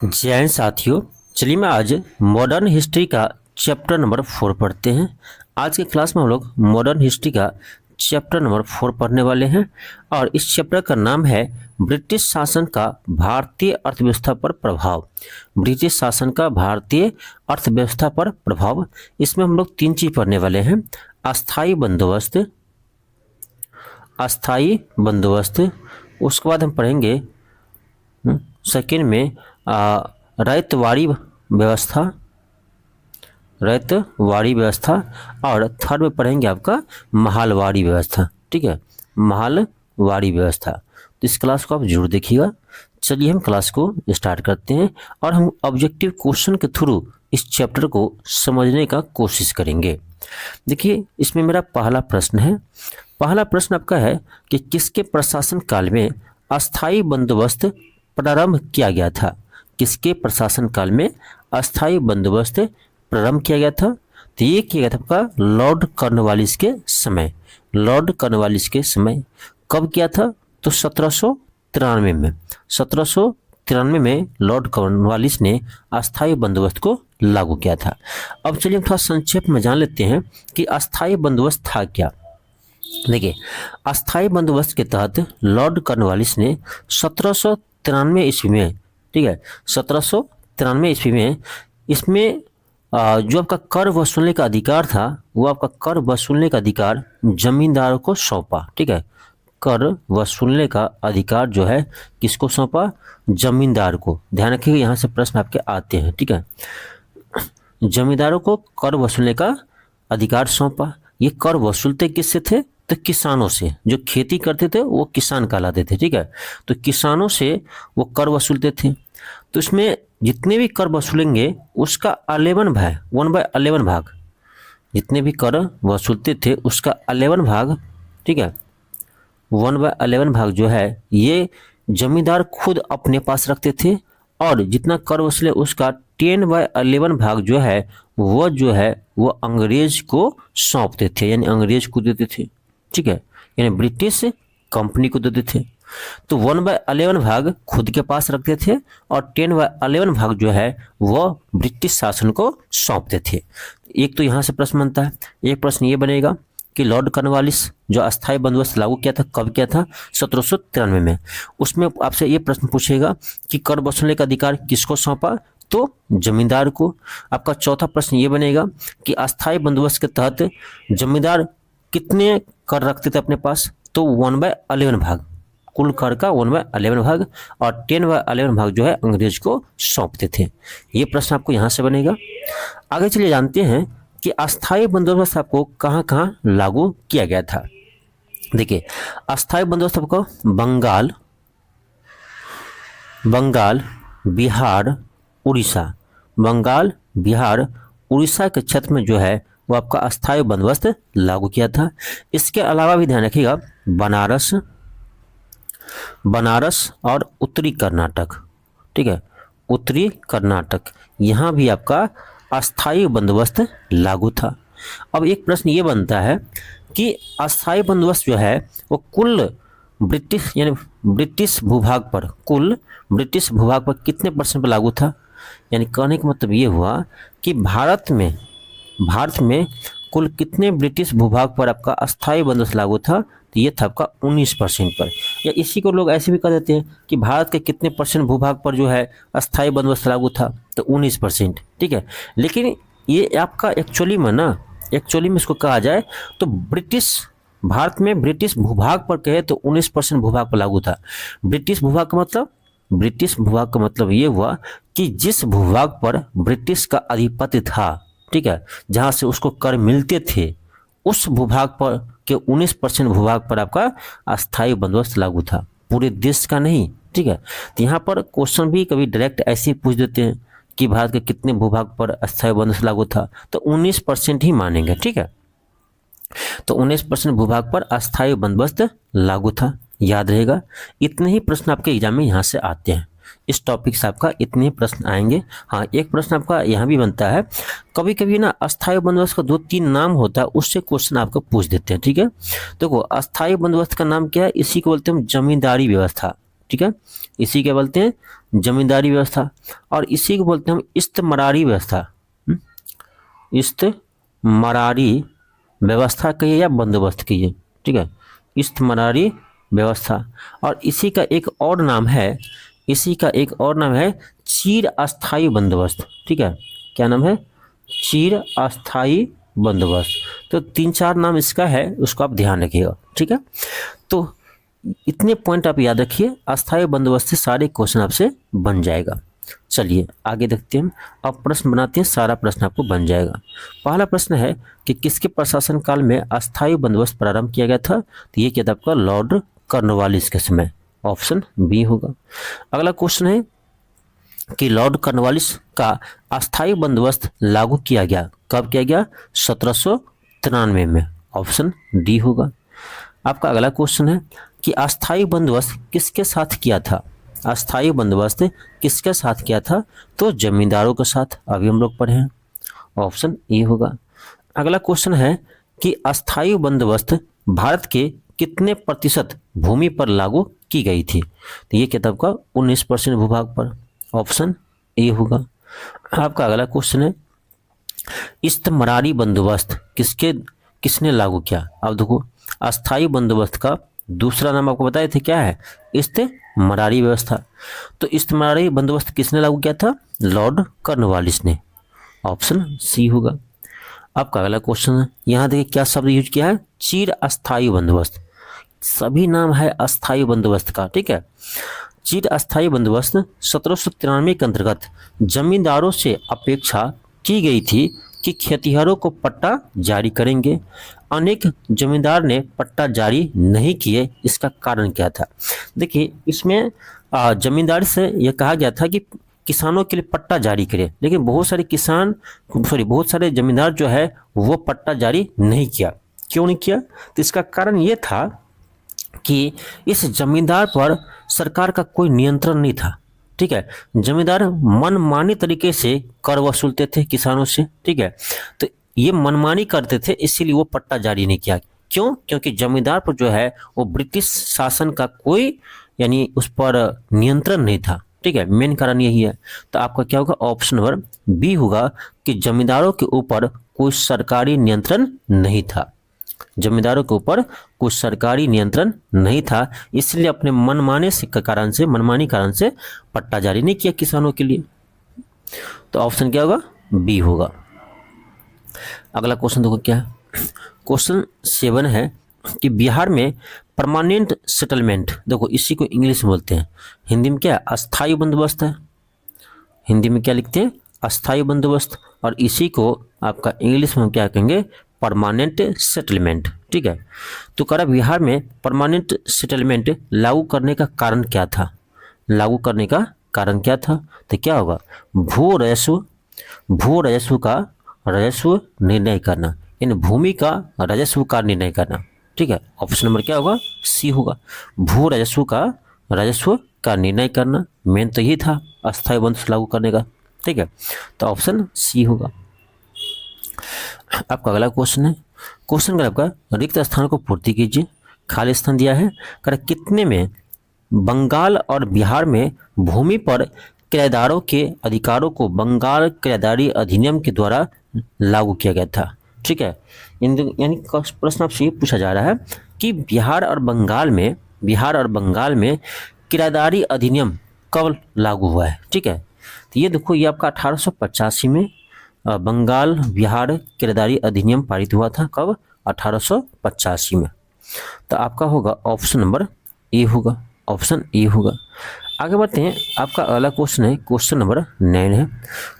जय हिंद साथियों। चलिए मैं आज मॉडर्न हिस्ट्री का चैप्टर नंबर 4 पढ़ते हैं। आज के क्लास में हम लोग मॉडर्न हिस्ट्री का चैप्टर नंबर 4 पढ़ने वाले हैं और इस चैप्टर का नाम है ब्रिटिश शासन का भारतीय अर्थव्यवस्था पर प्रभाव। ब्रिटिश शासन का भारतीय अर्थव्यवस्था पर प्रभाव। इसमें हम लोग 3 चीज पढ़ने वाले हैं। अस्थाई बंदोबस्त, अस्थाई बंदोबस्त, उसके बाद हम पढ़ेंगे सेकेंड में रैयतवाड़ी व्यवस्था, रैयतवाड़ी व्यवस्था, और थर्ड में पढ़ेंगे आपका महालवाड़ी व्यवस्था। ठीक है, महालवाड़ी व्यवस्था। तो इस क्लास को आप जरूर देखिएगा। चलिए हम क्लास को स्टार्ट करते हैं और हम ऑब्जेक्टिव क्वेश्चन के थ्रू इस चैप्टर को समझने का कोशिश करेंगे। देखिए इसमें मेरा पहला प्रश्न है। पहला प्रश्न आपका है कि किसके प्रशासन काल में अस्थाई बंदोबस्त प्रारंभ किया गया था? किसके प्रशासन काल में अस्थाई बंदोबस्त प्रारंभ किया गया था? तो ये किया गया था आपका लॉर्ड कॉर्नवालिस के समय। लॉर्ड कॉर्नवालिस के समय कब किया था? तो 1793 में। 1793 में लॉर्ड कॉर्नवालिस ने अस्थाई बंदोबस्त को लागू किया था। अब चलिए हम थोड़ा संक्षेप में जान लेते हैं कि अस्थाई बंदोबस्त था क्या। देखिए अस्थाई बंदोबस्त के तहत लॉर्ड कॉर्नवालिस ने 1793 ईस्वी में, ठीक है, 1793 ईस्वी में इसमें जो आपका कर वसूलने का अधिकार था वो आपका कर वसूलने का अधिकार जमींदारों को सौंपा। ठीक है, कर वसूलने का अधिकार जो है किसको सौंपा? जमींदार को। ध्यान रखिएगा यहाँ से प्रश्न आपके आते हैं। ठीक है, जमींदारों को कर वसूलने का अधिकार सौंपा। ये कर वसूलते किससे थे? तो किसानों से। जो खेती करते थे वो किसान कहलाते थे। ठीक है, तो किसानों से वो कर वसूलते थे। तो इसमें जितने भी कर वसूलेंगे उसका 1/11 भाग, जितने भी कर वसूलते थे उसका 11 भाग, ठीक है, 1/11 भाग जो है ये जमींदार खुद अपने पास रखते थे, और जितना कर वसूले उसका 10/11 भाग जो है वो अंग्रेज को सौंपते थे, यानी अंग्रेज को देते थे। ठीक है, यानी ब्रिटिश कंपनी को देते थे। तो 1/11 भाग खुद के पास रखते थे और 10/11 भाग जो है वह ब्रिटिश शासन को सौंपते थे। एक तो यहाँ से प्रश्न बनता है। एक प्रश्न ये बनेगा कि लॉर्ड कॉर्नवालिस जो अस्थाई बंदोबस्त लागू किया था कब किया था? 1793 में। उसमें आपसे ये प्रश्न पूछेगा कि कर वसूलने का अधिकार किसको सौंपा? तो जमींदार को। आपका चौथा प्रश्न ये बनेगा कि अस्थाई बंदोबस्त के तहत जमींदार कितने कर रखते थे अपने पास? तो 1/11 भाग, कुल कर का 1/11 भाग, और 10/11 भाग जो है अंग्रेज को सौंपते थे। ये प्रश्न आपको यहाँ से बनेगा। आगे चलिए जानते हैं कि अस्थाई बंदोबस्त आपको कहाँ कहाँ लागू किया गया था। देखिए अस्थाई बंदोबस्त आपको बंगाल, बिहार, उड़ीसा, बंगाल, बिहार, उड़ीसा के क्षेत्र में जो है वो आपका अस्थाई बंदोबस्त लागू किया था। इसके अलावा भी ध्यान रखिएगा बनारस और उत्तरी कर्नाटक, ठीक है, उत्तरी कर्नाटक, यहाँ भी आपका अस्थाई बंदोबस्त लागू था। अब एक प्रश्न ये बनता है कि अस्थाई बंदोबस्त जो है वो कुल ब्रिटिश यानी ब्रिटिश भूभाग पर, कुल ब्रिटिश भूभाग पर कितने % पर लागू था? यानी कहने का मतलब ये हुआ कि भारत में कुल कितने ब्रिटिश भूभाग पर आपका अस्थाई बंदोबस्त लागू था? तो ये था आपका 19% पर। या इसी को लोग ऐसे भी कह देते हैं कि भारत के कितने % भूभाग पर जो है अस्थाई बंदोबस्त लागू था? तो 19%। ठीक है, लेकिन ये आपका एक्चुअली में इसको कहा जाए तो भारत में ब्रिटिश भूभाग पर कहे तो 19% भूभाग पर लागू था। ब्रिटिश भूभाग का मतलब ये हुआ कि जिस भूभाग पर ब्रिटिश का आधिपत्य था, ठीक है, जहां से उसको कर मिलते थे, उस भूभाग पर के 19% भूभाग पर आपका अस्थाई बंदोबस्त लागू था, पूरे देश का नहीं। ठीक है, तो यहाँ पर क्वेश्चन भी कभी डायरेक्ट ऐसे ही पूछ देते हैं कि भारत के कितने भूभाग पर अस्थाई बंदोबस्त लागू था, तो 19% ही मानेंगे। ठीक है, तो 19% भूभाग पर अस्थाई बंदोबस्त लागू था, याद रहेगा। इतने ही प्रश्न आपके एग्जाम में यहाँ से आते हैं। इस टॉपिक से आपका इतने ही प्रश्न आएंगे। हाँ, एक प्रश्न आपका यहाँ भी बनता है, कभी कभी ना अस्थाई बंदोबस्त का 2-3 नाम होता है, उससे क्वेश्चन आपको पूछ देते हैं। ठीक है, देखो अस्थाई बंदोबस्त का नाम क्या है? इसी को बोलते हैं हम जमींदारी व्यवस्था। ठीक है। इसी के बोलते हैं जमींदारी व्यवस्था, और इसी को बोलते हैं हम इस्तेमरारी व्यवस्था। इस्तेमरारी व्यवस्था कहिए या बंदोबस्त कहिए, ठीक है, इस्तेमरारी व्यवस्था। और इसी का एक और नाम है, इसी का एक और नाम है चीर अस्थाई बंदोबस्त, ठीक है। क्या नाम है? चीर अस्थाई बंदोबस्त। तो 3-4 नाम इसका है, उसको आप ध्यान रखिएगा, ठीक है। तो इतने पॉइंट आप याद रखिए, अस्थाई बंदोबस्त से सारे क्वेश्चन आपसे बन जाएगा। चलिए आगे देखते हैं, अब प्रश्न बनाते हैं, सारा प्रश्न आपको बन जाएगा। पहला प्रश्न है कि किसके प्रशासन काल में अस्थाई बंदोबस्त प्रारंभ किया गया था? तो ये क्या था आपका? लॉर्ड कॉर्नवालिस के समय, ऑप्शन बी होगा। अगला क्वेश्चन है कि लॉर्ड कॉर्नवालिस का अस्थाई बंदोबस्त लागू किया गया, कब किया गया? 1793 में, ऑप्शन डी होगा। आपका अगला क्वेश्चन है कि अस्थाई बंदोबस्त किसके साथ किया था? अस्थाई बंदोबस्त किसके साथ किया था? तो जमींदारों के साथ, अभी हम लोग पढ़े हैं, ऑप्शन ए होगा। अगला क्वेश्चन है कि अस्थाई बंदोबस्त भारत के कितने प्रतिशत भूमि पर लागू की गई थी? तो ये किताब का 19% भूभाग पर, ऑप्शन ए होगा। आपका अगला क्वेश्चन है इस्तेमरारी बंदोबस्त किसने लागू किया? अब देखो, अस्थाई बंदोबस्त का दूसरा नाम आपको बताए थे, क्या है? इस्तेमरारी व्यवस्था। तो इस्तेमरारी बंदोबस्त किसने लागू किया था? लॉर्ड कॉर्नवालिस ने, ऑप्शन सी होगा। आपका अगला क्वेश्चन है, यहाँ देखिए क्या शब्द यूज किया है? चीर अस्थाई बंदोबस्त। सभी नाम है अस्थाई बंदोबस्त का, ठीक है। चीर अस्थाई बंदोबस्त 1793 के अंतर्गत जमींदारों से अपेक्षा की गई थी कि खेतिहरों को पट्टा जारी करेंगे। अनेक जमींदार ने पट्टा जारी नहीं किए, इसका कारण क्या था? देखिए इसमें जमींदार से यह कहा गया था कि किसानों के लिए पट्टा जारी करें, लेकिन बहुत सारे जमींदार जो है वो पट्टा जारी नहीं किया। क्यों नहीं किया? तो इसका कारण ये था कि इस जमींदार पर सरकार का कोई नियंत्रण नहीं था, ठीक है। जमींदार मनमानी तरीके से कर वसूलते थे किसानों से, ठीक है। तो ये मनमानी करते थे, इसीलिए वो पट्टा जारी नहीं किया। क्यों? क्योंकि जमींदार पर जो है वो ब्रिटिश शासन का कोई यानी उस पर नियंत्रण नहीं था, ठीक है। मेन कारण यही है। तो आपका क्या होगा? ऑप्शन नंबर बी होगा कि जमींदारों के ऊपर कोई सरकारी नियंत्रण नहीं था। जमींदारों के ऊपर कोई सरकारी नियंत्रण नहीं था, इसलिए अपने मनमानी कारण से पट्टा जारी नहीं किया किसानों के लिए। तो ऑप्शन क्या होगा? बी होगा। अगला क्वेश्चन देखो क्या है। क्वेश्चन 7 है कि बिहार में परमानेंट सेटलमेंट, देखो इसी को इंग्लिश में बोलते हैं, हिंदी में क्या है? अस्थाई बंदोबस्त है। हिंदी में क्या लिखते हैं? अस्थाई बंदोबस्त। और इसी को आपका इंग्लिश में हम क्या कहेंगे? परमानेंट सेटलमेंट, ठीक है। तो कह रहा बिहार में परमानेंट सेटलमेंट लागू करने का कारण क्या था? लागू करने का कारण क्या था? तो क्या होगा? भू राजस्व का राजस्व निर्णय करना, इन भूमि का राजस्व का निर्णय करना, ठीक है। ऑप्शन नंबर क्या होगा? सी होगा। भू राजस्व का निर्णय करना, मेन तो यही था अस्थायी बंदोबस्त लागू करने का, ठीक है। तो ऑप्शन सी होगा। आपका अगला क्वेश्चन है, क्वेश्चन का आपका रिक्त स्थान को पूर्ति कीजिए। खाली स्थान दिया है, कर कितने में बंगाल और बिहार में भूमि पर किराएदारों के अधिकारों को बंगाल किराएदारी अधिनियम के द्वारा लागू किया गया था, ठीक है। यानी प्रश्न आपसे ये पूछा जा रहा है कि बिहार और बंगाल में किराएदारी अधिनियम कब लागू हुआ है, ठीक है। तो ये देखो, ये आपका 1885 में बंगाल बिहार किराएदारी अधिनियम पारित हुआ था। कब? 1885 में। तो आपका होगा ऑप्शन नंबर ए होगा, ऑप्शन ए होगा। आगे बढ़ते हैं, आपका अगला क्वेश्चन है, क्वेश्चन नंबर 9 है।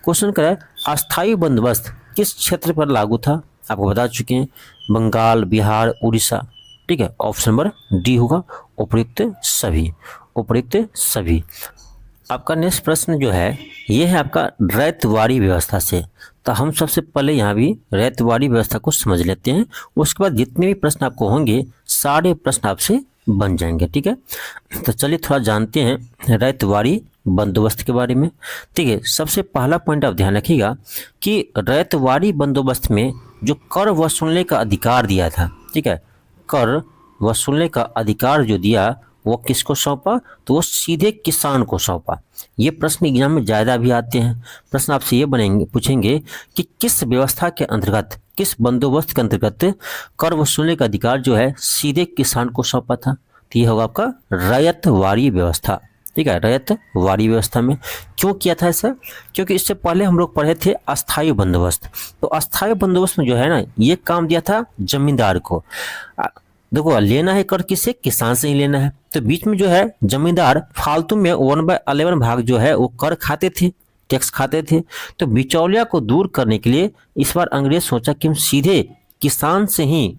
क्वेश्चन का है अस्थायी बंदोबस्त किस क्षेत्र पर लागू था? आपको बता चुके हैं, बंगाल, बिहार, उड़ीसा, ठीक है। ऑप्शन नंबर डी होगा, उपयुक्त सभी। आपका नेक्स्ट प्रश्न जो है ये है आपका रैयतवाड़ी व्यवस्था से। तो हम सबसे पहले यहाँ भी रैयतवाड़ी व्यवस्था को समझ लेते हैं, उसके बाद जितने भी प्रश्न आपको होंगे सारे प्रश्न आपसे बन जाएंगे, ठीक है। तो चलिए थोड़ा जानते हैं रैयतवाड़ी बंदोबस्त के बारे में, ठीक है। सबसे पहला पॉइंट आप ध्यान रखिएगा कि रैयतवाड़ी बंदोबस्त में जो कर वसूलने का अधिकार दिया था, ठीक है, कर वसूलने का अधिकार जो दिया वो किसको सौंपा, तो वो सीधे किसान को सौंपा। ये प्रश्न एग्जाम में ज़्यादा भी आते हैं। प्रश्न आपसे ये पूछेंगे कि किस व्यवस्था के अंतर्गत, किस बंदोबस्त के अंतर्गत कर वसूलने का अधिकार जो है सीधे किसान को सौंपा था। तो ये होगा आपका रैयतवाड़ी व्यवस्था। ठीक है, रैयतवाड़ी व्यवस्था में क्यों किया था ऐसा, क्योंकि इससे पहले हम लोग पढ़े थे अस्थायी बंदोबस्त। तो अस्थायी बंदोबस्त में जो है ना, ये काम दिया था जमींदार को। देखो, लेना है कर किससे, किसान से ही लेना है। तो बीच में जो है जमींदार फालतू में 1/11 भाग जो है वो कर खाते थे, टैक्स खाते थे। तो बिचौलिया को दूर करने के लिए इस बार अंग्रेज सोचा कि हम सीधे किसान से ही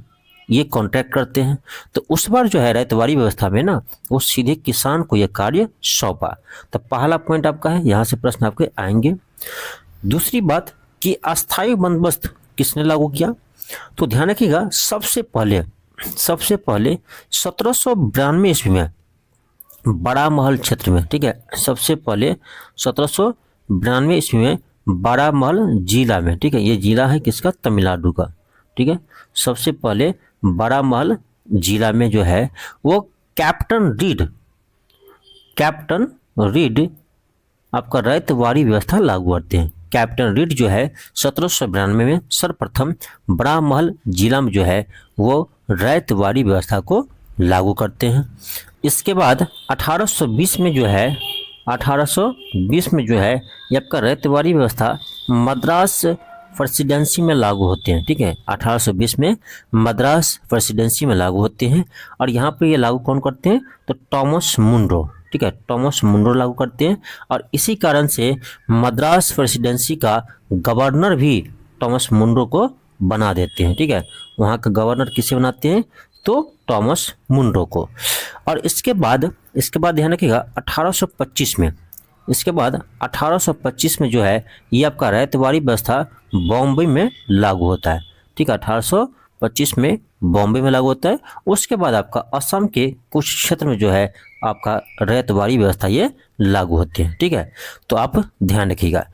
ये कॉन्ट्रैक्ट करते हैं। तो उस बार जो है रैयतवाड़ी व्यवस्था में ना, वो सीधे किसान को यह कार्य सौंपा। तो पहला पॉइंट आपका है, यहाँ से प्रश्न आपके आएंगे। दूसरी बात कि अस्थायी बंदोबस्त किसने लागू किया, तो ध्यान रखिएगा सबसे पहले 1792 ईस्वी में बड़ा महल क्षेत्र में, ठीक है, सबसे पहले 1792 ईस्वी में बड़ा महल जिला में, ठीक है, ये जिला है किसका, तमिलनाडु का। ठीक है, सबसे पहले बड़ा महल जिला में जो है वो कैप्टन रीड आपका रैयतवाड़ी व्यवस्था लागू करते हैं। कैप्टन रीड जो है 1792 में सर्वप्रथम बड़ा महल जिला में जो है वो रैयतवाड़ी व्यवस्था को लागू करते हैं। इसके बाद 1820 में जो है ये आपका रैयतवाड़ी व्यवस्था मद्रास प्रेसिडेंसी में लागू होते हैं। ठीक है, 1820 में मद्रास प्रेसिडेंसी में लागू होते हैं। और यहाँ पे ये लागू कौन करते हैं, तो टॉमस मुनरो। ठीक है, टॉमस मुनरो लागू करते हैं। और इसी कारण से मद्रास प्रेसिडेंसी का गवर्नर भी टॉमस मुनरो को बना देते हैं। ठीक है, वहाँ का गवर्नर किसे बनाते हैं, तो टॉमस मुनरो को। और इसके बाद ध्यान रखिएगा 1825 में, इसके बाद 1825 में जो है ये आपका रैयतवाड़ी व्यवस्था बॉम्बे में लागू होता है। ठीक है, 1825 में बॉम्बे में लागू होता है। उसके बाद आपका असम के कुछ क्षेत्र में जो है आपका रैयतवाड़ी व्यवस्था ये लागू होते हैं। ठीक है, तो आप ध्यान रखिएगा।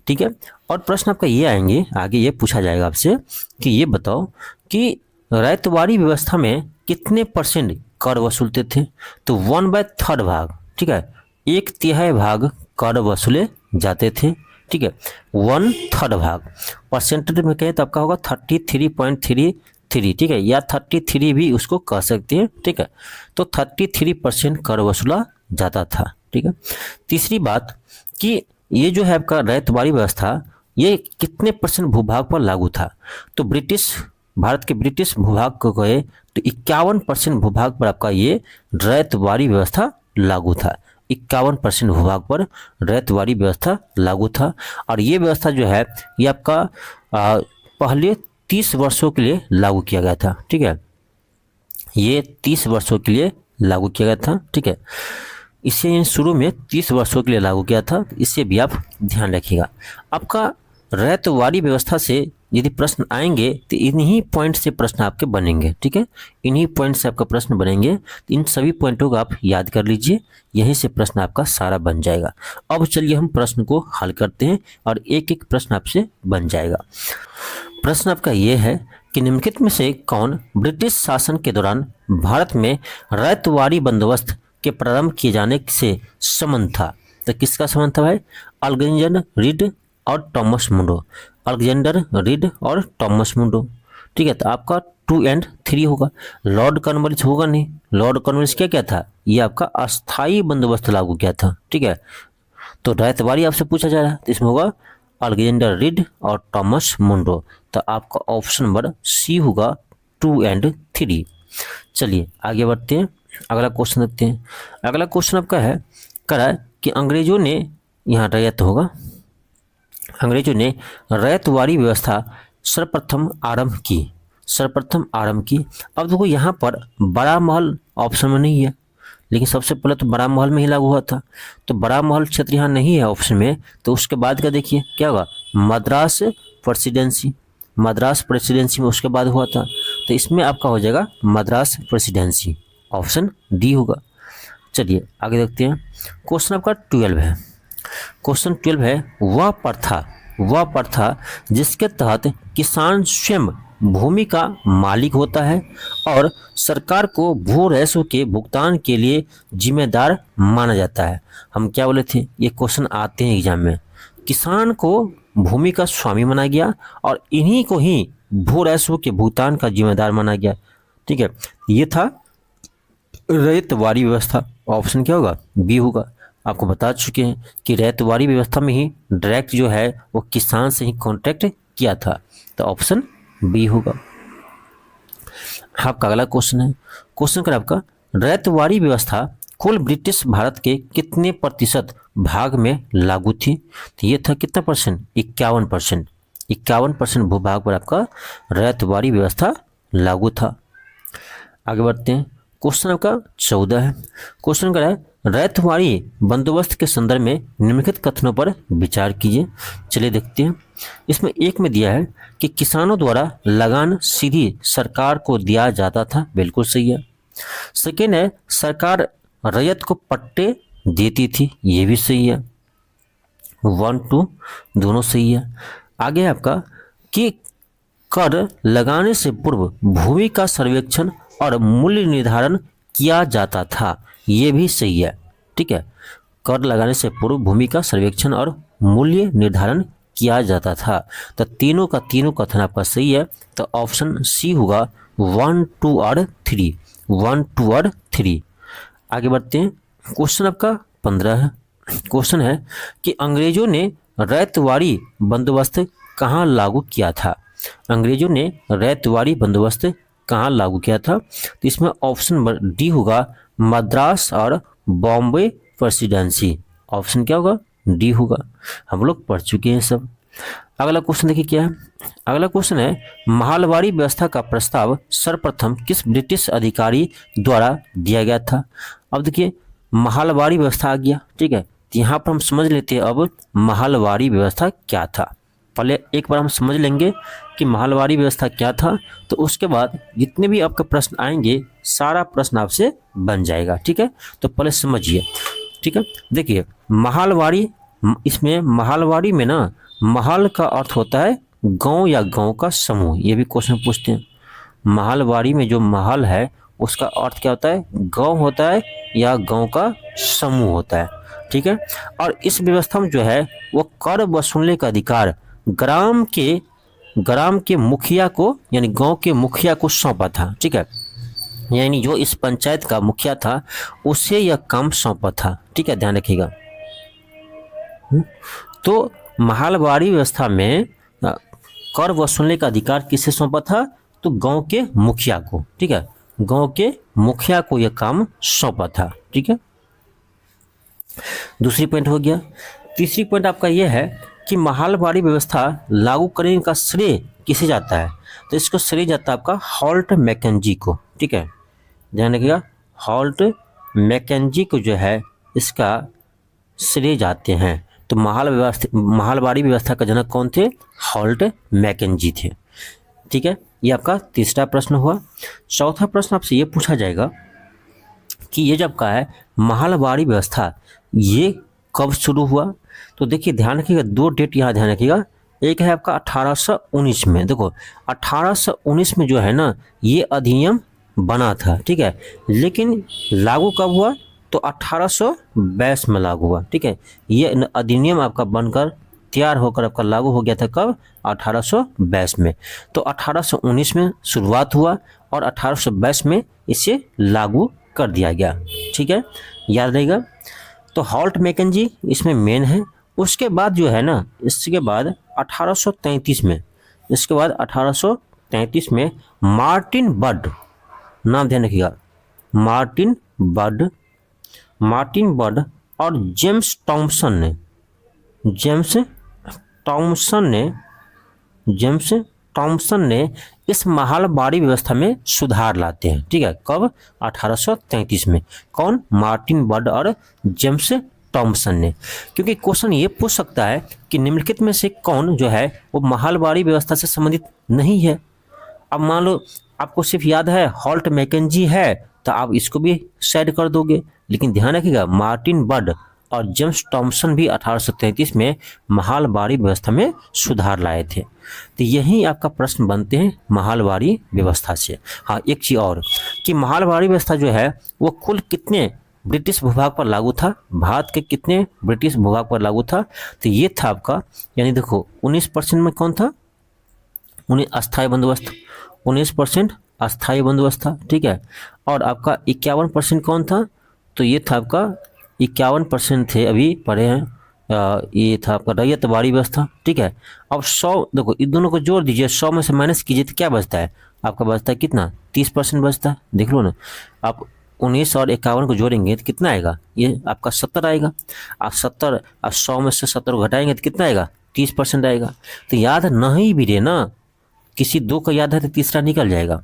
ठीक है, और प्रश्न आपका ये आएंगे, आगे ये पूछा जाएगा आपसे कि ये बताओ कि रैयतवाड़ी व्यवस्था में कितने % कर वसूलते थे, तो 1/3 भाग, ठीक है, 1/3 भाग कर वसूले जाते थे। ठीक है, 1/3 भाग, परसेंटेज में कहें तो आपका होगा 33.33, ठीक है, या 33 भी उसको कह सकते हैं। ठीक है, तो 33% कर वसूला जाता था। ठीक है, तीसरी बात कि ये जो है आपका रैयतवाड़ी व्यवस्था ये कितने % भूभाग पर लागू था, तो भारत के ब्रिटिश भूभाग को कहे तो 51% भूभाग पर आपका ये रैयतवाड़ी व्यवस्था लागू था। 51% भूभाग पर रैयतवाड़ी व्यवस्था लागू था। और ये व्यवस्था जो है ये आपका पहले 30 वर्षों के लिए लागू किया गया था। ठीक है, ये 30 वर्षों के लिए लागू किया गया था। ठीक है, इसे शुरू में 30 वर्षों के लिए लागू किया था, इससे भी आप ध्यान रखिएगा। आपका रैयतवाड़ी व्यवस्था से यदि प्रश्न आएंगे तो इन्हीं पॉइंट से प्रश्न आपके बनेंगे। ठीक है, इन्हीं पॉइंट से आपका प्रश्न बनेंगे। तो इन सभी पॉइंटों को आप याद कर लीजिए, यहीं से प्रश्न आपका सारा बन जाएगा। अब चलिए हम प्रश्न को हल करते हैं और एक एक प्रश्न आपसे बन जाएगा। प्रश्न आपका ये है कि निम्नलिखित में से कौन ब्रिटिश शासन के दौरान भारत में रैयतवाड़ी बंदोबस्त के प्रारंभ किए जाने से संबंध था। तो किसका संबंध था भाई, अलेक्जेंडर रीड और टॉमस मुनरो, अलेक्जेंडर रीड और टॉमस मुनरो। ठीक है, तो आपका 2 और 3 होगा। लॉर्ड कॉर्नवालिस होगा नहीं, लॉर्ड कॉर्नवालिस क्या था, ये आपका अस्थायी बंदोबस्त लागू किया था। ठीक है, तो रैयतवाड़ी आपसे पूछा जा रहा है तो इसमें होगा अलेक्जेंडर रीड और टॉमस मुनरो। तो आपका ऑप्शन नंबर सी होगा 2 और 3। चलिए आगे बढ़ते हैं, अगला क्वेश्चन देखते हैं। अगला क्वेश्चन आपका है करा कि अंग्रेजों ने, यहाँ रैयत होगा, अंग्रेजों ने रैयतवाड़ी व्यवस्था सर्वप्रथम आरंभ की। अब देखो यहाँ पर बड़ा महल ऑप्शन में नहीं है, लेकिन सबसे पहले तो बड़ा महल में ही लागू हुआ था। तो बड़ा महल क्षेत्र यहाँ नहीं है ऑप्शन में, तो उसके बाद का देखिए क्या होगा, मद्रास प्रेसिडेंसी में उसके बाद हुआ था। तो इसमें आपका हो जाएगा मद्रास प्रेसिडेंसी, ऑप्शन डी होगा। चलिए आगे देखते हैं। क्वेश्चन आपका 12 है। क्वेश्चन 12 है, वह प्रथा जिसके तहत किसान स्वयं भूमि का मालिक होता है और सरकार को भू राजस्व के भुगतान के लिए जिम्मेदार माना जाता है। हम क्या बोले थे, ये क्वेश्चन आते हैं एग्जाम में। किसान को भूमि का स्वामी माना गया और इन्हीं को ही भू राजस्व के भुगतान का जिम्मेदार माना गया। ठीक है, ये था रैयतवाड़ी व्यवस्था। ऑप्शन क्या होगा, बी होगा। आपको बता चुके हैं कि रैयतवाड़ी व्यवस्था में ही डायरेक्ट जो है वो किसान से ही कॉन्ट्रैक्ट किया था, तो ऑप्शन बी होगा। आपका अगला क्वेश्चन है, क्वेश्चन कर आपका, रैयतवाड़ी व्यवस्था कुल ब्रिटिश भारत के कितने प्रतिशत भाग में लागू थी? तो ये था कितना परसेंट, 51%। 51% भूभाग पर आपका रैयतवाड़ी व्यवस्था लागू था। आगे बढ़ते हैं, क्वेश्चन आपका 14 है। क्वेश्चन क्या है, रैयतवाड़ी बंदोबस्त के संदर्भ में निम्नलिखित कथनों पर विचार कीजिए। चलिए देखते हैं। इसमें एक में दिया है कि किसानों द्वारा लगान सीधी सरकार को दिया जाता था, बिल्कुल सही है। सेकेंड है, सरकार रैयत को पट्टे देती थी, ये भी सही है। 1 2 दोनों सही है। आगे है आपका कि कर लगाने से पूर्व भूमि का सर्वेक्षण और मूल्य निर्धारण किया जाता था, ये भी सही है। ठीक है, कर लगाने से पूर्व भूमि का सर्वेक्षण और मूल्य निर्धारण किया जाता था, तो तीनों का तीनों कथन आपका सही है। तो ऑप्शन सी होगा 1 2 और 3। 1 2 और 3। आगे बढ़ते हैं, क्वेश्चन आपका 15 है। क्वेश्चन है कि अंग्रेजों ने रैयतवाड़ी बंदोबस्त कहाँ लागू किया था? अंग्रेजों ने रैयतवाड़ी बंदोबस्त कहाँ लागू किया था? तो इसमें ऑप्शन नंबर डी होगा, मद्रास और बॉम्बे प्रेसिडेंसी। ऑप्शन क्या होगा, डी होगा। हम लोग पढ़ चुके हैं सब। अगला क्वेश्चन देखिए क्या है। अगला क्वेश्चन है, महालवाड़ी व्यवस्था का प्रस्ताव सर्वप्रथम किस ब्रिटिश अधिकारी द्वारा दिया गया था? अब देखिए महालवाड़ी व्यवस्था आ गया, ठीक है, तो यहाँ पर हम समझ लेते हैं अब महालवाड़ी व्यवस्था क्या था। पहले एक बार हम समझ लेंगे कि महालवाड़ी व्यवस्था क्या था, तो उसके बाद जितने भी आपके प्रश्न आएंगे सारा प्रश्न आपसे बन जाएगा। ठीक है, तो पहले समझिए। ठीक है, देखिए महालवाड़ी, इसमें महालवाड़ी में ना महल का अर्थ होता है गांव या गांव का समूह, ये भी क्वेश्चन पूछते हैं। महालवाड़ी में जो महल है उसका अर्थ क्या होता है, गांव होता है या गांव का समूह होता है। ठीक है, और इस व्यवस्था में जो है वो कर वसूलने का अधिकार ग्राम के मुखिया को, यानी गांव के मुखिया को सौंपा था। ठीक है, यानी जो इस पंचायत का मुखिया था उसे यह काम सौंपा था। ठीक है, ध्यान रखिएगा। तो महालवाड़ी व्यवस्था में कर वसूलने का अधिकार किसे सौंपा था? तो गांव के मुखिया को। ठीक है, गांव के मुखिया को यह काम सौंपा था। ठीक है, दूसरी पॉइंट हो गया। तीसरी पॉइंट आपका यह है कि महालवाड़ी व्यवस्था लागू करने का श्रेय किसे जाता है? तो इसको श्रेय जाता है आपका हॉल्ट मैकेंजी को। ठीक है, ध्यान रखिएगा, हॉल्ट मैकेंजी को जो है इसका श्रेय जाते हैं। तो महालवाड़ी व्यवस्था का जनक कौन थे? हॉल्ट मैकेंजी थे। ठीक है, ये आपका तीसरा प्रश्न हुआ। चौथा प्रश्न आपसे ये पूछा जाएगा कि ये जब का है महालवाड़ी व्यवस्था ये कब शुरू हुआ? तो देखिए ध्यान रखिएगा, दो डेट यहाँ ध्यान रखिएगा। एक है आपका 1819 में। देखो 1819 में जो है ना ये अधिनियम बना था। ठीक है, लेकिन लागू कब हुआ? तो 1822 में लागू हुआ। ठीक है, ये अधिनियम आपका बनकर तैयार होकर आपका लागू हो गया था कब? 1822 में। तो 1819 में शुरुआत हुआ और 1822 में इसे लागू कर दिया गया। ठीक है, याद रहेगा। तो हॉल्ट मैकेंजी इसमें मेन है। उसके बाद जो है ना, इसके बाद 1833 में, इसके बाद 1833 में मार्टिन बर्ड, नाम ध्यान रखिएगा, मार्टिन बर्ड और जेम्स टॉमसन ने इस महालवाड़ी व्यवस्था में सुधार लाते हैं। ठीक है, कब? 1833 में। कौन? मार्टिन बर्ड और जेम्स टॉमसन ने। क्योंकि क्वेश्चन ये पूछ सकता है कि निम्नलिखित में से कौन जो है वो महालवाड़ी व्यवस्था से संबंधित नहीं है। अब मान लो आपको सिर्फ याद है हॉल्ट मैकेंजी है तो आप इसको भी साइड कर दोगे, लेकिन ध्यान रखिएगा मार्टिन बर्ड और जेम्स थॉमसन भी 1833 में महलवाड़ी व्यवस्था में सुधार लाए थे। तो यही आपका प्रश्न बनते हैं महलवाड़ी व्यवस्था से। हाँ, एक चीज़ और कि महलवाड़ी व्यवस्था जो है वो कुल कितने ब्रिटिश भूभाग पर लागू था, भारत के कितने ब्रिटिश भूभाग पर लागू था? तो ये था आपका, यानी देखो 19% में कौन था, अस्थायी बंदोबस्त, 19% अस्थायी बंदोबस्त था, ठीक है। और आपका 51% कौन था? तो ये था आपका 51% थे, अभी पढ़े हैं, ये था आपका रैयतवाड़ी व्यवस्था, ठीक है। अब 100 देखो, इन दोनों को जोड़ दीजिए, 100 में से माइनस कीजिए तो क्या बचता है आपका? बचता है कितना? 30% बचता है, देख लो ना। आप 19 और 51 को जोड़ेंगे तो कितना आएगा? ये आपका 70 आएगा। आप 70 और 100 में से 70 को घटाएंगे तो कितना आएगा? 30% आएगा। तो याद नहीं भी रहे ना, किसी दो का याद है तो तीसरा निकल जाएगा।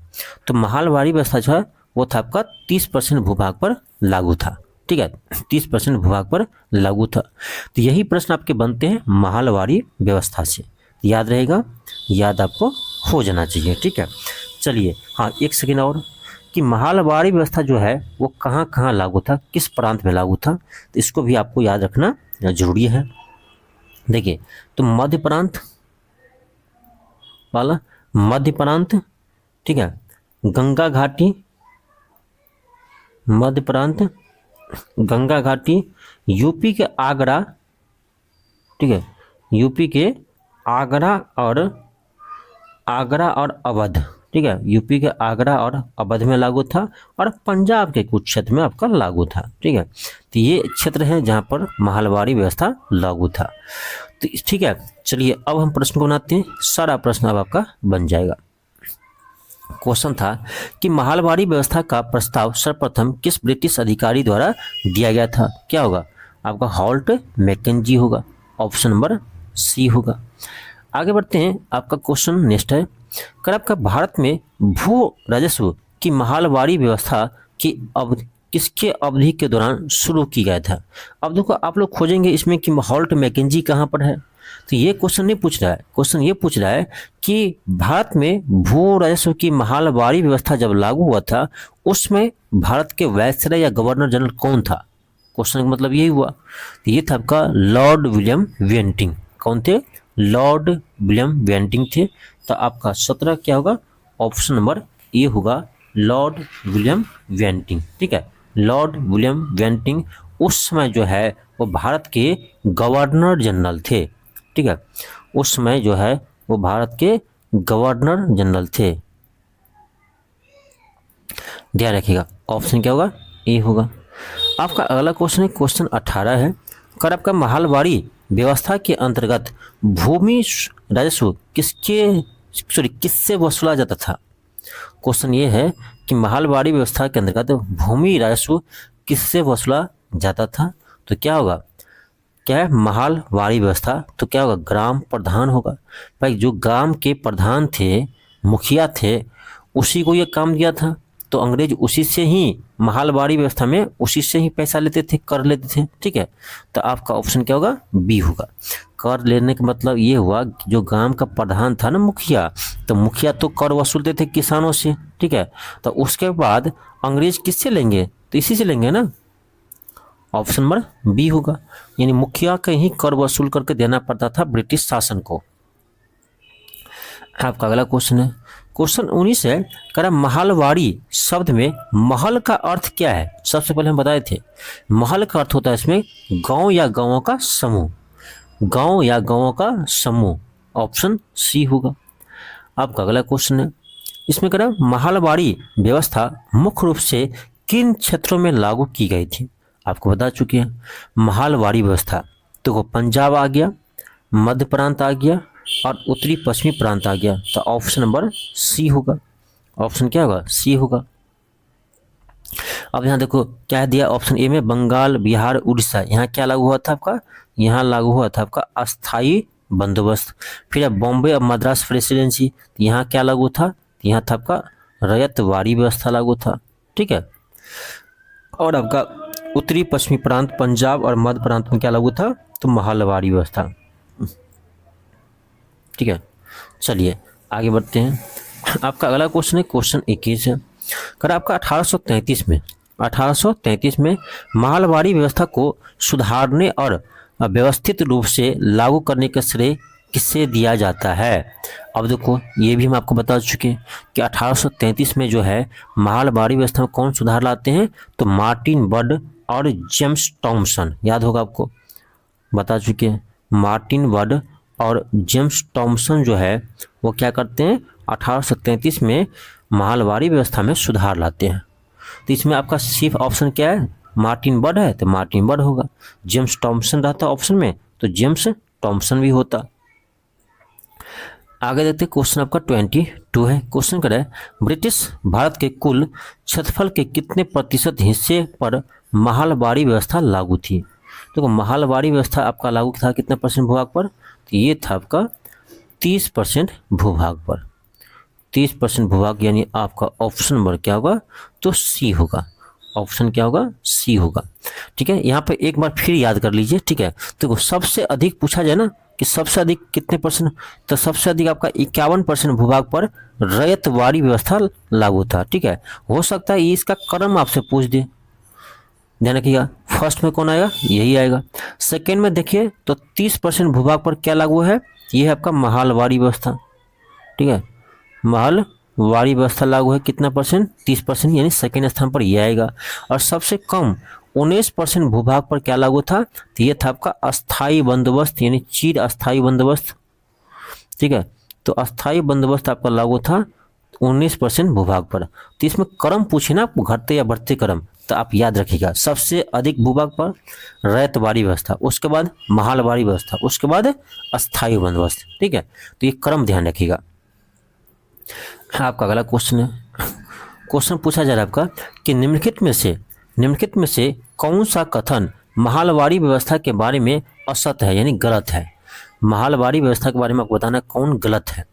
तो महलवाड़ी व्यवस्था जो है वो था आपका 30% भूभाग पर लागू था, ठीक है, 30% भूभाग पर लागू था। तो यही प्रश्न आपके बनते हैं महलवाड़ी व्यवस्था से, याद रहेगा, याद आपको हो जाना चाहिए, ठीक है। चलिए, हाँ, एक सेकेंड और, कि महलवाड़ी व्यवस्था जो है वो कहाँ कहाँ लागू था, किस प्रांत में लागू था, तो इसको भी आपको याद रखना जरूरी है। देखिए, तो मध्य प्रांत वाला, मध्य प्रांत, ठीक है, गंगा घाटी, मध्य प्रांत, गंगा घाटी, यूपी के आगरा, ठीक है, यूपी के आगरा और अवध, ठीक है, यूपी के आगरा और अवध में लागू था, और पंजाब के कुछ क्षेत्र में आपका लागू था, ठीक है। तो ये क्षेत्र है जहाँ पर महलवाड़ी व्यवस्था लागू था। तो ठीक है, चलिए अब हम प्रश्न को बनाते हैं, सारा प्रश्न अब आपका बन जाएगा। क्वेश्चन था कि महलवाड़ी व्यवस्था का प्रस्ताव सर्वप्रथम किस ब्रिटिश अधिकारी द्वारा दिया गया था? क्या होगा आपका? हॉल्ट मैकेंजी होगा, ऑप्शन नंबर सी होगा। आगे बढ़ते हैं, आपका क्वेश्चन नेक्स्ट है, कर आपका भारत में भू राजस्व की महलवाड़ी व्यवस्था की किसके अवधि के दौरान शुरू की गया था? अब देखो, आप लोग खोजेंगे इसमें कि हॉल्ट मैकेंजी कहाँ पर है, तो ये क्वेश्चन नहीं पूछ रहा है। क्वेश्चन ये पूछ रहा है कि भारत में भू राजस्व की महलवाड़ी व्यवस्था जब लागू हुआ था उसमें भारत के वायसराय या गवर्नर जनरल कौन था? क्वेश्चन का मतलब यही हुआ। तो ये था आपका लॉर्ड विलियम बेंटिंक। कौन थे? लॉर्ड विलियम बेंटिंक थे। तो आपका 17 क्या होगा? ऑप्शन नंबर ए होगा, लॉर्ड विलियम बेंटिंक, ठीक है। लॉर्ड विलियम बेंटिंक उस समय जो है वो भारत के गवर्नर जनरल थे, ठीक है। उस समय जो है वो भारत के गवर्नर जनरल थे, ध्यान रखिएगा। ऑप्शन क्या होगा? ए होगा। आपका अगला क्वेश्चन है, क्वेश्चन 18 है, कर आपका महलवाड़ी व्यवस्था के अंतर्गत भूमि राजस्व किससे वसूला जाता था? क्वेश्चन ये है कि महलवाड़ी व्यवस्था के अंतर्गत भूमि राजस्व किससे वसूला जाता था? तो क्या होगा? क्या है महलवाड़ी व्यवस्था? तो क्या होगा? ग्राम प्रधान होगा। भाई, जो ग्राम के प्रधान थे, मुखिया थे, उसी को ये काम दिया था, तो अंग्रेज उसी से ही महलवाड़ी व्यवस्था में उसी से ही पैसा लेते थे, कर लेते थे, ठीक है। तो आपका ऑप्शन क्या होगा? बी होगा। कर लेने का मतलब ये हुआ कि जो गांव का प्रधान था ना, मुखिया, तो मुखिया तो कर वसूलते थे किसानों से, ठीक है। तो उसके बाद अंग्रेज किससे लेंगे? तो इसी से लेंगे ना, ऑप्शन नंबर बी होगा। यानी मुखिया का ही कर वसूल करके देना पड़ता था ब्रिटिश शासन को। आपका अगला क्वेश्चन है, क्वेश्चन 19 है, करा महलवाड़ी शब्द में महल का अर्थ क्या है? सबसे पहले हम बताए थे महल का अर्थ होता है इसमें गांव या गांवों का समूह, गांव या गांवों का समूह, ऑप्शन सी होगा। आपका अगला क्वेश्चन है, इसमें करा महलवाड़ी व्यवस्था मुख्य रूप से किन क्षेत्रों में लागू की गई थी? आपको बता चुके हैं महलवाड़ी व्यवस्था, तो पंजाब आ गया, मध्य प्रांत आ गया और उत्तरी पश्चिमी प्रांत आ गया। तो ऑप्शन नंबर सी होगा। ऑप्शन क्या होगा? सी होगा। अब यहाँ देखो क्या दिया, ऑप्शन ए में बंगाल, बिहार, उड़ीसा, यहाँ क्या लागू हुआ था आपका? यहाँ लागू हुआ था आपका अस्थाई बंदोबस्त। फिर बॉम्बे और मद्रास प्रेसिडेंसी, यहाँ क्या लागू था? यहाँ था आपका रैयतवाड़ी व्यवस्था लागू था, ठीक है। और आपका उत्तरी पश्चिमी प्रांत पंजाब और मध्य प्रांत में क्या लागू था? तो महलवाड़ी व्यवस्था, ठीक है। चलिए आगे बढ़ते हैं। आपका अगला क्वेश्चन है, क्वेश्चन 21 है, कर आपका 1833 में 1833 में महलवाड़ी व्यवस्था को सुधारने और व्यवस्थित रूप से लागू करने का श्रेय किससे दिया जाता है। अब देखो ये भी हम आपको बता चुके हैं कि 1833 में जो है महलवाड़ी व्यवस्था में कौन सुधार लाते हैं, तो मार्टिन बर्ड और जेम्स टॉमसन, याद होगा आपको, बता चुके हैं। मार्टिन बर्ड और जेम्स टॉमसन जो है वो क्या करते हैं, 1833 में महलवाड़ी व्यवस्था में सुधार लाते हैं। तो इसमें आपका सिर्फ ऑप्शन क्या है, मार्टिन बर्ड है तो मार्टिन बर्ड होगा, जेम्स टॉमसन रहता ऑप्शन में तो जेम्स टॉमसन भी होता। आगे देखते हैं क्वेश्चन आपका 22 है। क्वेश्चन करें ब्रिटिश भारत के कुल क्षेत्रफल के कितने प्रतिशत हिस्से पर महलवाड़ी व्यवस्था लागू थी। तो महलवाड़ी व्यवस्था आपका लागू था कितने परसेंट भूभाग पर, तो ये था आपका 30% भूभाग पर, 30% भूभाग, यानी आपका ऑप्शन नंबर क्या होगा, तो सी होगा, ऑप्शन क्या होगा, सी होगा। ठीक है, यहाँ पे एक बार फिर याद कर लीजिए। ठीक है, तो सबसे अधिक पूछा जाए ना कि सबसे अधिक कितने परसेंट, तो सबसे अधिक आपका 51% भूभाग पर रैयतवाड़ी व्यवस्था लागू था। ठीक है, हो सकता है इसका क्रम आपसे पूछ दे, ध्यान रखिएगा। फर्स्ट में कौन आएगा, यही आएगा। सेकेंड में देखिए तो 30% भूभाग पर क्या लागू है, ये है आपका महलवाड़ी व्यवस्था। ठीक है, महलवाड़ी व्यवस्था लागू है कितना परसेंट, 30%, यानी सेकेंड स्थान पर यह आएगा। और सबसे कम 19% भूभाग पर क्या लागू था, तो ये था आपका अस्थाई बंदोबस्त, यानी चिर अस्थाई बंदोबस्त। ठीक है, तो अस्थाई बंदोबस्त आपका लागू था 19% भूभाग पर। तो इसमें क्रम पूछे ना आपको, घटते या बढ़ते क्रम, तो आप याद रखिएगा सबसे अधिक भूभाग पर रैयतवाड़ी व्यवस्था, उसके बाद महलवाड़ी व्यवस्था, उसके बाद अस्थाई बंदोबस्त। ठीक है, तो ये क्रम ध्यान रखिएगा। आपका अगला क्वेश्चन है, क्वेश्चन पूछा जा रहा है आपका कि निम्नलिखित में से कौन सा कथन महलवाड़ी व्यवस्था के बारे में असत्य है, यानी गलत है। महलवाड़ी व्यवस्था के बारे में आपको बताना कौन गलत है।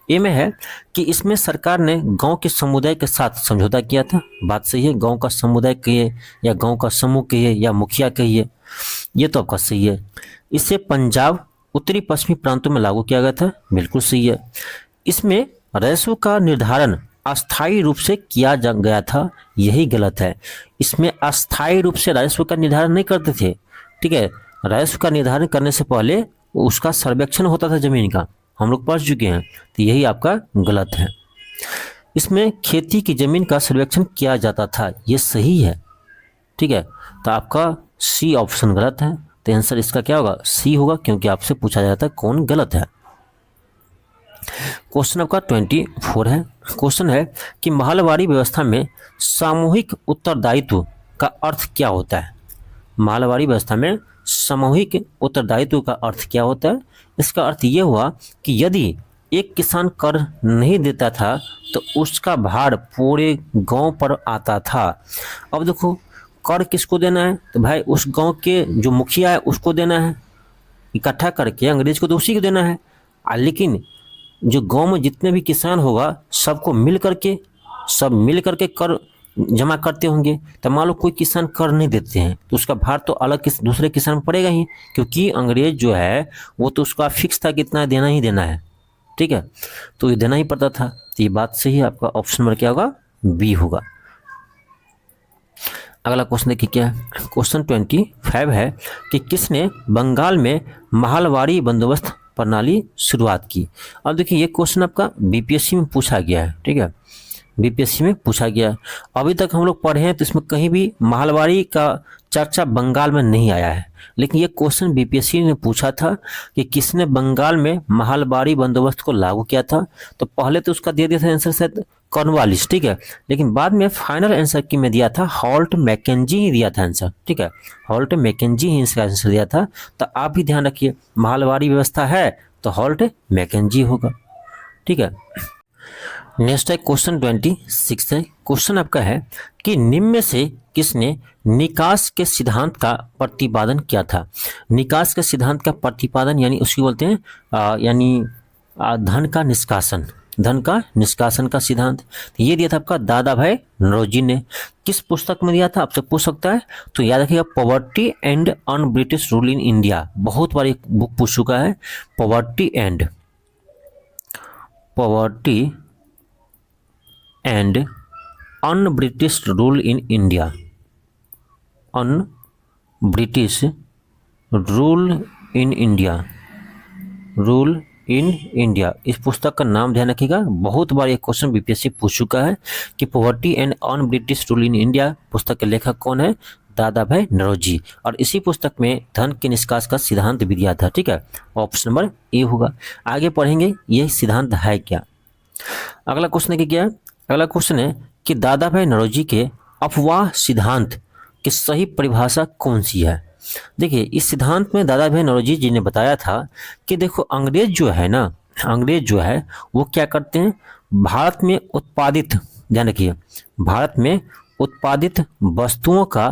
ए में है कि इसमें सरकार ने गांव के समुदाय के साथ समझौता किया था, बात सही है, गांव का समुदाय कहिए या गांव का समूह कहिए या मुखिया कहिए, ये तो आपका सही है। इसे पंजाब उत्तरी पश्चिमी प्रांतों में लागू किया गया था, बिल्कुल सही है। इसमें राजस्व का निर्धारण अस्थायी रूप से किया गया था, यही गलत है। इसमें अस्थायी रूप से राजस्व का निर्धारण नहीं करते थे। ठीक है, राजस्व का निर्धारण करने से पहले उसका सर्वेक्षण होता था जमीन का, हम लोग पढ़ चुके हैं, तो यही आपका गलत है। इसमें खेती की जमीन का सर्वेक्षण किया जाता था, ये सही है। ठीक है, तो आपका सी ऑप्शन गलत है, तो आंसर इसका क्या होगा, सी होगा, क्योंकि आपसे पूछा जाता है कौन गलत है। क्वेश्चन आपका 24 है। क्वेश्चन है कि महलवाड़ी व्यवस्था में सामूहिक उत्तरदायित्व का अर्थ क्या होता है। महलवाड़ी व्यवस्था में सामूहिक उत्तरदायित्व का अर्थ क्या होता है। इसका अर्थ ये हुआ कि यदि एक किसान कर नहीं देता था तो उसका भार पूरे गांव पर आता था। अब देखो कर किसको देना है, तो भाई उस गांव के जो मुखिया है उसको देना है, इकट्ठा करके अंग्रेज को तो उसी को देना है। लेकिन जो गांव में जितने भी किसान होगा सबको मिल करके कर जमा करते होंगे। तो मान लो कोई किसान कर नहीं देते हैं तो उसका भार तो अलग दूसरे किसान में पड़ेगा ही, क्योंकि अंग्रेज जो है वो तो उसका फिक्स था कितना देना ही देना है। ठीक है, तो ये देना ही पड़ता था, तो ये बात सही है। आपका ऑप्शन नंबर क्या होगा, बी होगा। अगला क्वेश्चन देखिए क्या है। क्वेश्चन 25 है कि किसने बंगाल में महलवाड़ी बंदोबस्त प्रणाली शुरुआत की। अब देखिए ये क्वेश्चन आपका बीपीएससी में पूछा गया है। ठीक है, बीपीएससी में पूछा गया। अभी तक हम लोग पढ़े हैं तो इसमें कहीं भी महलवाड़ी का चर्चा बंगाल में नहीं आया है, लेकिन ये क्वेश्चन बीपीएससी ने पूछा था कि किसने बंगाल में महलवाड़ी बंदोबस्त को लागू किया था। तो पहले तो उसका दे दिया था आंसर शायद कॉर्नवालिस। ठीक है, लेकिन बाद में फाइनल आंसर की में दिया था हॉल्ट मैकेंजी ही दिया था आंसर। ठीक है, हॉल्ट मैकेंजी ही इसका आंसर दिया था। तो आप भी ध्यान रखिए, महलवाड़ी व्यवस्था है तो हॉल्ट मैकेंजी होगा। ठीक है, नेक्स्ट है क्वेश्चन 26 है। क्वेश्चन आपका है कि निम्न में से किसने निकास के सिद्धांत का प्रतिपादन किया था। निकास के सिद्धांत का प्रतिपादन यानी उसकी बोलते हैं धन का निष्कासन का सिद्धांत। ये दिया था आपका दादा भाई नौरोजी ने। किस पुस्तक में दिया था आपसे पूछ सकता है, तो याद रखिएगा poverty and un British rule in India, बहुत बार एक बुक पूछ चुका है। Poverty and un British rule in India, on British rule in India, rule in India, इस पुस्तक का नाम ध्यान रखिएगा। बहुत बार ये क्वेश्चन बीपीएससी पूछ चुका है कि poverty and on British rule in India पुस्तक के लेखक कौन है, दादा भाई नौरोजी। और इसी पुस्तक में धन के निष्कास का सिद्धांत भी दिया था। ठीक है, ऑप्शन नंबर ए होगा। आगे पढ़ेंगे ये सिद्धांत है क्या। अगला क्वेश्चन है क्या है, अगला क्वेश्चन है कि दादा भाई नौरोजी के अफवाह सिद्धांत की सही परिभाषा कौन सी है। देखिए, इस सिद्धांत में दादा भाई नौरोजी जी ने बताया था कि देखो, अंग्रेज जो है ना, अंग्रेज जो है वो क्या करते हैं, भारत में उत्पादित, ध्यान रखिए, भारत में उत्पादित वस्तुओं का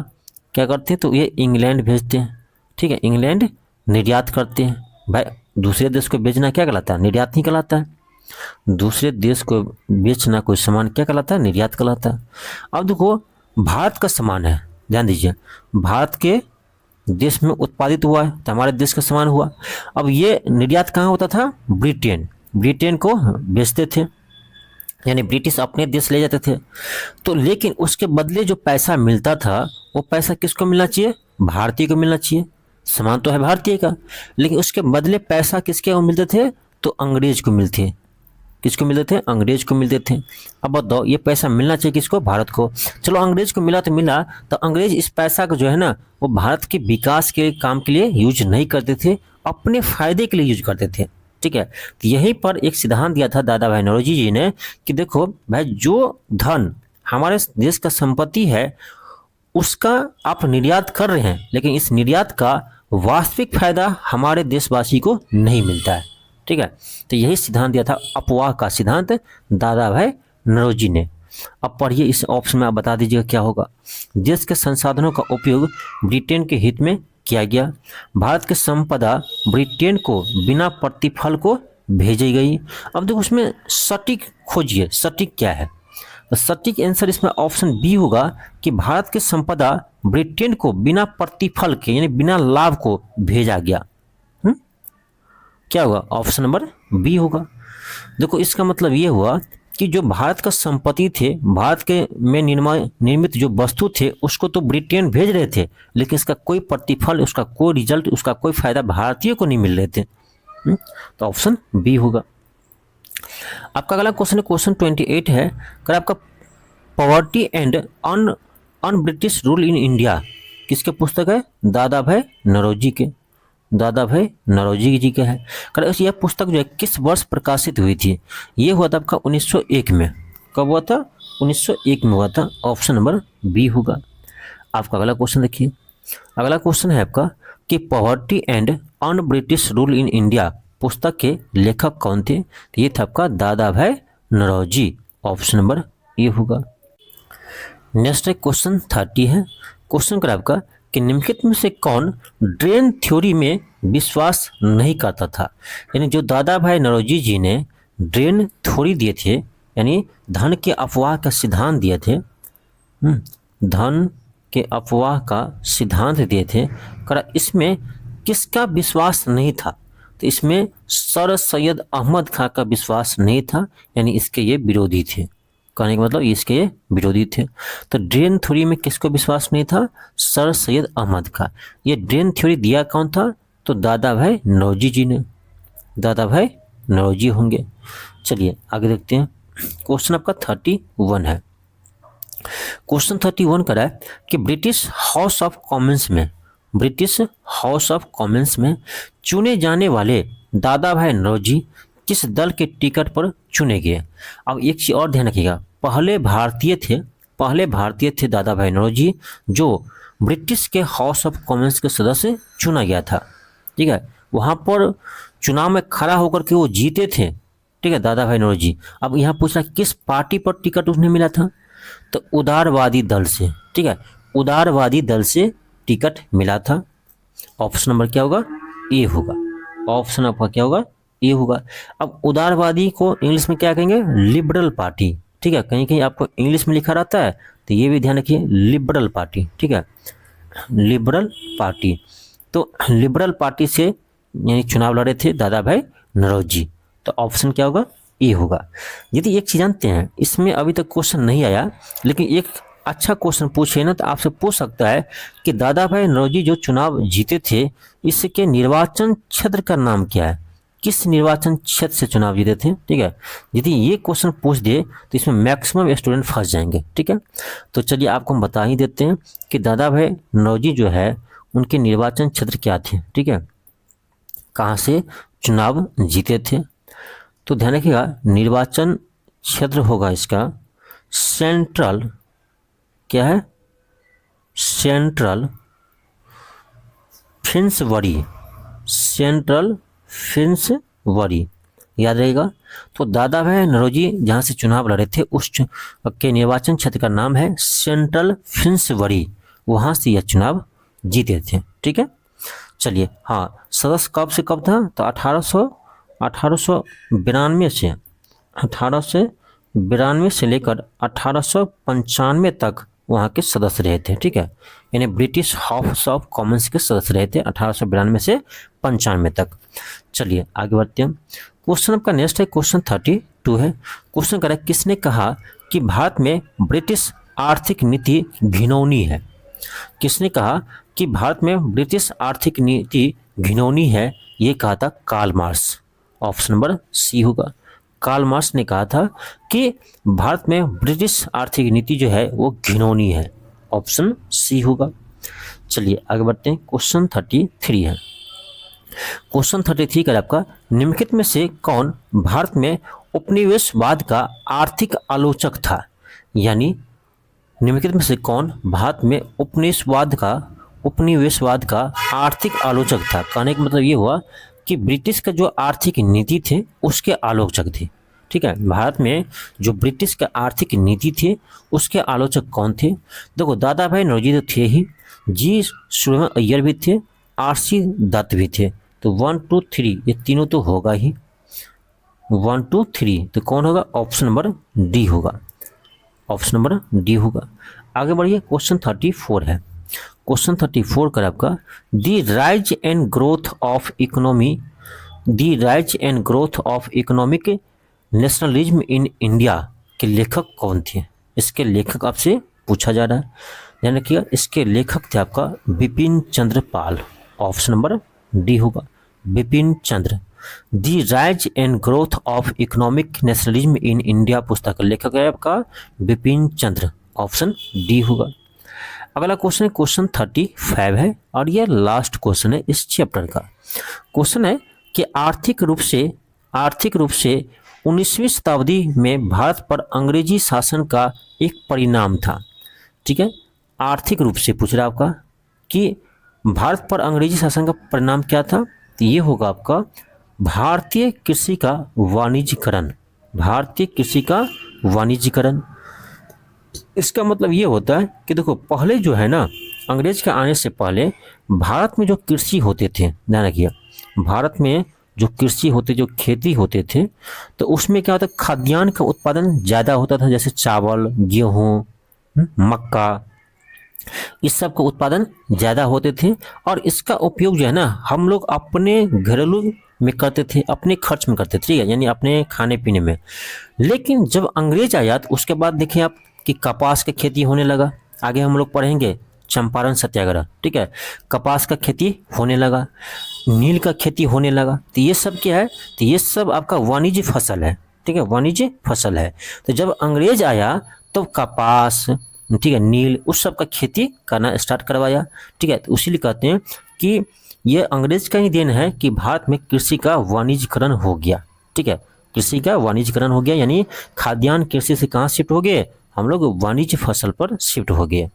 क्या करते हैं, तो ये इंग्लैंड भेजते हैं। ठीक है, इंग्लैंड निर्यात करते हैं। भाई दूसरे देश को बेचना क्या कहलाता है, निर्यात नहीं कहलाता है। दूसरे देश को बेचना कोई सामान क्या कहलाता है, निर्यात कहलाता है। अब देखो, भारत का सामान है, ध्यान दीजिए, भारत के देश में उत्पादित हुआ है तो हमारे देश का सामान हुआ। अब ये निर्यात कहाँ होता था, ब्रिटेन, ब्रिटेन को बेचते थे, यानी ब्रिटिश अपने देश ले जाते थे। तो लेकिन उसके बदले जो पैसा मिलता था वो पैसा किसको मिलना चाहिए, भारतीय को मिलना चाहिए। सामान तो है भारतीय का, लेकिन उसके बदले पैसा किसके को मिलते थे, तो अंग्रेज को मिलते, किसको मिलते थे, अंग्रेज को मिलते थे। अब बताओ, ये पैसा मिलना चाहिए किसको, भारत को। चलो अंग्रेज को मिला तो मिला, तो अंग्रेज इस पैसा को जो है ना वो भारत के विकास के काम के लिए यूज नहीं करते थे, अपने फायदे के लिए यूज करते थे। ठीक है, तो यहीं पर एक सिद्धांत दिया था दादा भाई नौरोजी जी ने कि देखो भाई, जो धन हमारे देश का संपत्ति है उसका आप निर्यात कर रहे हैं, लेकिन इस निर्यात का वास्तविक फायदा हमारे देशवासी को नहीं मिलता है। ठीक है, तो यही सिद्धांत दिया था, अफवाह का सिद्धांत, दादा भाई नौरोजी ने। अब पढ़िए इस ऑप्शन में, आप बता दीजिएगा क्या होगा। देश के संसाधनों का उपयोग ब्रिटेन के हित में किया गया, भारत की संपदा ब्रिटेन को बिना प्रतिफल को भेजी गई। अब देखो उसमें सटीक खोजिए, सटीक क्या है, तो सटीक आंसर इसमें ऑप्शन बी होगा कि भारत की संपदा ब्रिटेन को बिना प्रतिफल के यानी बिना लाभ को भेजा गया। क्या होगा, ऑप्शन नंबर बी होगा। देखो इसका मतलब ये हुआ कि जो भारत का संपत्ति थे, भारत के में निर्मित जो वस्तु थे उसको तो ब्रिटेन भेज रहे थे, लेकिन इसका कोई प्रतिफल, उसका कोई रिजल्ट, उसका कोई फायदा भारतीय को नहीं मिल रहे थे। तो ऑप्शन बी होगा। आपका अगला क्वेश्चन है, क्वेश्चन 28 है, अगर आपका poverty and un British rule in India किसके पुस्तक है, दादा भाई नौरोजी के, दादा भाई नौरोजी जी का है। कर यह पुस्तक जो है किस वर्ष प्रकाशित हुई थी, ये हुआ था आपका 1901 में। कब हुआ था, 1901 में हुआ था। ऑप्शन नंबर बी होगा। आपका अगला क्वेश्चन देखिए, अगला क्वेश्चन है आपका कि poverty and un British rule in India पुस्तक के लेखक कौन थे, तो ये था आपका दादा भाई नौरोजी। ऑप्शन नंबर ए होगा। नेक्स्ट है क्वेश्चन 30 है, क्वेश्चन कर आपका कि निम्नलिखित में से कौन ड्रेन थ्योरी में विश्वास नहीं करता था। यानी जो दादा भाई नौरोजी जी ने ड्रेन थ्योरी दिए थे, यानी धन के अफवाह का सिद्धांत दिए थे, धन के अफवाह का सिद्धांत दिए थे, कर इसमें किसका विश्वास नहीं था, तो इसमें सर सैयद अहमद खां का विश्वास नहीं था, यानी इसके ये विरोधी थे। कहने का मतलब इसके ये विरोधी थे। तो ड्रेन थ्योरी में किसको विश्वास नहीं था, सर सैयद अहमद का। ये ड्रेन थ्योरी दिया कौन था, तो दादा भाई नौरोजी जी ने, दादा भाई नौरोजी होंगे। चलिए आगे देखते हैं, क्वेश्चन आपका 31 है। क्वेश्चन 31 करा है कि ब्रिटिश हाउस ऑफ कॉमन्स में, ब्रिटिश हाउस ऑफ कॉमन्स में चुने जाने वाले दादा भाई नौरोजी किस दल के टिकट पर चुने गए। अब एक चीज और ध्यान रखिएगा, पहले भारतीय थे दादा भाई नौरोजी, जो ब्रिटिश के हाउस ऑफ कॉमन्स के सदस्य चुना गया था। ठीक है, वहाँ पर चुनाव में खड़ा होकर के वो जीते थे। ठीक है, दादा भाई नौरोजी। अब यहाँ पूछ रहा किस पार्टी पर टिकट उन्हें मिला था, तो उदारवादी दल से। ठीक है, उदारवादी दल से टिकट मिला था। ऑप्शन नंबर क्या होगा, ए होगा। ऑप्शन आपका क्या होगा, ए होगा। अब उदारवादी को इंग्लिश में क्या कहेंगे, लिबरल पार्टी। ठीक है, कहीं कहीं आपको इंग्लिश में लिखा रहता है तो ये भी ध्यान रखिए, लिबरल पार्टी। ठीक है, लिबरल पार्टी। तो लिबरल पार्टी से यानी चुनाव लड़े थे दादा भाई नौरोजी। तो ऑप्शन क्या होगा, ए होगा। यदि एक चीज जानते हैं, इसमें अभी तक क्वेश्चन नहीं आया, लेकिन एक अच्छा क्वेश्चन पूछे ना तो आपसे पूछ सकता है कि दादा भाई नौरोजी जो चुनाव जीते थे इसके निर्वाचन क्षेत्र का नाम क्या है, किस निर्वाचन क्षेत्र से चुनाव जीते थे। ठीक है, यदि ये क्वेश्चन पूछ दे तो इसमें मैक्सिमम स्टूडेंट फंस जाएंगे। ठीक है, तो चलिए आपको हम बता ही देते हैं कि दादा भाई नौरोजी जो है उनके निर्वाचन क्षेत्र क्या थे। ठीक है, कहाँ से चुनाव जीते थे, तो ध्यान रखिएगा निर्वाचन क्षेत्र होगा इसका सेंट्रल, क्या है, सेंट्रल फिंसवरी, सेंट्रल फिंसवरी, याद रहेगा। तो दादा भाई नौरोजी जहाँ से चुनाव लड़े थे उस के निर्वाचन क्षेत्र का नाम है सेंट्रल फिंसवरी, वहाँ से यह चुनाव जीते थे। ठीक है, चलिए हाँ, सदस्य कब से कब था, तो 1892 से लेकर 1895 तक वहाँ के सदस्य रहे थे। ठीक है, यानी ब्रिटिश हाउस ऑफ कॉमन्स के सदस्य रहे थे 1892 से 95 तक। चलिए आगे बढ़ते हैं। क्वेश्चन आपका नेक्स्ट है क्वेश्चन 32 है। क्वेश्चन करें किसने कहा कि भारत में ब्रिटिश आर्थिक नीति घिनौनी है। किसने कहा कि भारत में ब्रिटिश आर्थिक नीति घिनौनी है, ये कहा था Karl Marx. Option number C होगा, कार्ल मार्क्स ने कहा था कि भारत में ब्रिटिश आर्थिक नीति जो है वो घिनौनी है, ऑप्शन सी होगा। चलिए आगे बढ़ते हैं। क्वेश्चन 33 है। क्वेश्चन 33 का आपका निम्नलिखित में से कौन भारत में उपनिवेशवाद का आर्थिक आलोचक था, यानी निम्नलिखित में से कौन भारत में उपनिवेशवाद का आर्थिक आलोचक था। कहने का मतलब ये हुआ कि ब्रिटिश का जो आर्थिक नीति थे उसके आलोचक थे। ठीक है, भारत में जो ब्रिटिश का आर्थिक नीति थे उसके आलोचक कौन थे। देखो दादा भाई नौरोजी तो थे ही, जी सुब्रमण्यम अय्यर भी थे, आर.सी. दत्त भी थे। तो 1 2 3 ये तीनों तो होगा ही, 1 2 3 तो कौन होगा, ऑप्शन नंबर डी होगा, ऑप्शन नंबर डी होगा। आगे बढ़िए क्वेश्चन 34 है। क्वेश्चन 34 का आपका the rise and growth of economic nationalism in India के लेखक कौन थे। इसके लेखक आपसे पूछा जा रहा है, ध्यान रखिएगा। इसके लेखक थे आपका Bipin Chandra Pal, option number D होगा, Bipin Chandra. The rise and growth of economic nationalism in India पुस्तक का लेखक है आपका बिपिन चंद्र, ऑप्शन डी होगा। अगला क्वेश्चन है क्वेश्चन 35 है और यह लास्ट क्वेश्चन है इस चैप्टर का। क्वेश्चन है कि आर्थिक रूप से 19वीं शताब्दी में भारत पर अंग्रेजी शासन का एक परिणाम था। ठीक है, आर्थिक रूप से पूछ रहा है आपका कि भारत पर अंग्रेजी शासन का परिणाम क्या था, तो ये होगा आपका भारतीय कृषि का वाणिज्यीकरण, भारतीय कृषि का वाणिज्यीकरण। इसका मतलब ये होता है कि देखो पहले जो है ना, अंग्रेज के आने से पहले भारत में जो कृषि होते थे, ध्यान रखिए, भारत में जो कृषि होते, जो खेती होते थे, तो उसमें क्या होता है, खाद्यान्न का उत्पादन ज़्यादा होता था, जैसे चावल, गेहूँ, मक्का, इस सब का उत्पादन ज़्यादा होते थे। और इसका उपयोग जो है ना हम लोग अपने घरेलू में करते थे, अपने खर्च में करते थे, ठीक है, यानी अपने खाने पीने में। लेकिन जब अंग्रेज आया तो उसके बाद देखिए आप कि कपास की खेती होने लगा। आगे हम लोग पढ़ेंगे चंपारण सत्याग्रह, ठीक है, कपास का खेती होने लगा, नील का खेती होने लगा। तो ये सब क्या है, तो ये सब आपका वाणिज्य फसल है, ठीक है, वाणिज्य फसल है। तो जब अंग्रेज आया तो कपास, ठीक है, नील, उस सब का खेती करना स्टार्ट करवाया। ठीक है, तो इसीलिए कहते हैं कि ये अंग्रेज का ही देन है कि भारत में कृषि का वाणिज्यीकरण हो गया। ठीक है, कृषि का वाणिज्यीकरण हो गया, यानी खाद्यान्न कृषि से कहाँ शिफ्ट हो गए, हम लोग वाणिज्य फसल पर शिफ्ट हो गए।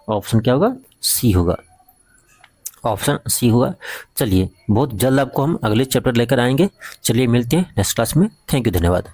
ऑप्शन क्या होगा, सी होगा, ऑप्शन सी होगा। चलिए बहुत जल्द आपको हम अगले चैप्टर लेकर आएंगे। चलिए मिलते हैं नेक्स्ट क्लास में। थैंक यू, धन्यवाद।